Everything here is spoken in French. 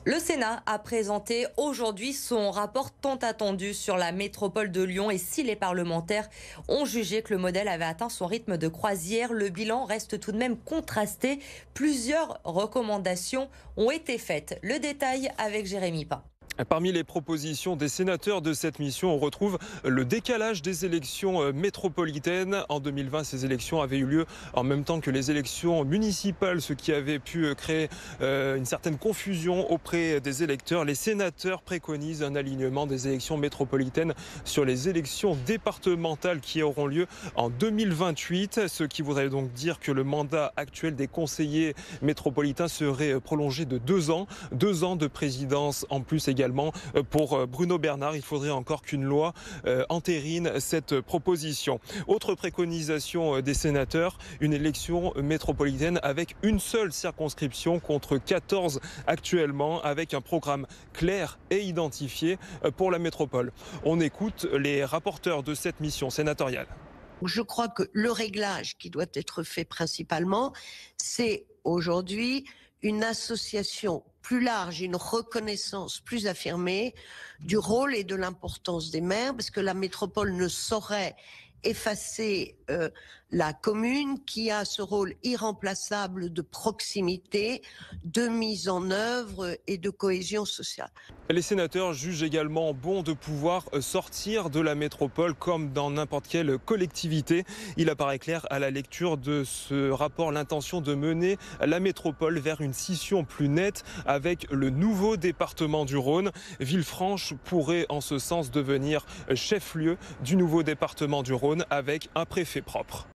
Le Sénat a présenté aujourd'hui son rapport tant attendu sur la métropole de Lyon et si les parlementaires ont jugé que le modèle avait atteint son rythme de croisière, le bilan reste tout de même contrasté. Plusieurs recommandations ont été faites. Le détail avec Jérémy Pain. Parmi les propositions des sénateurs de cette mission, on retrouve le décalage des élections métropolitaines. En 2020, ces élections avaient eu lieu en même temps que les élections municipales, ce qui avait pu créer une certaine confusion auprès des électeurs. Les sénateurs préconisent un alignement des élections métropolitaines sur les élections départementales qui auront lieu en 2028, ce qui voudrait donc dire que le mandat actuel des conseillers métropolitains serait prolongé de 2 ans de présidence en plus également. Pour Bruno Bernard, il faudrait encore qu'une loi entérine cette proposition. Autre préconisation des sénateurs, une élection métropolitaine avec une seule circonscription contre 14 actuellement, avec un programme clair et identifié pour la métropole. On écoute les rapporteurs de cette mission sénatoriale. Je crois que le réglage qui doit être fait principalement, c'est aujourd'hui une association plus large, une reconnaissance plus affirmée du rôle et de l'importance des maires, parce que la métropole ne saurait effacer la commune qui a ce rôle irremplaçable de proximité, de mise en œuvre et de cohésion sociale. Les sénateurs jugent également bon de pouvoir sortir de la métropole comme dans n'importe quelle collectivité. Il apparaît clair à la lecture de ce rapport l'intention de mener la métropole vers une scission plus nette avec le nouveau département du Rhône. Villefranche pourrait en ce sens devenir chef-lieu du nouveau département du Rhône avec un préfet propre.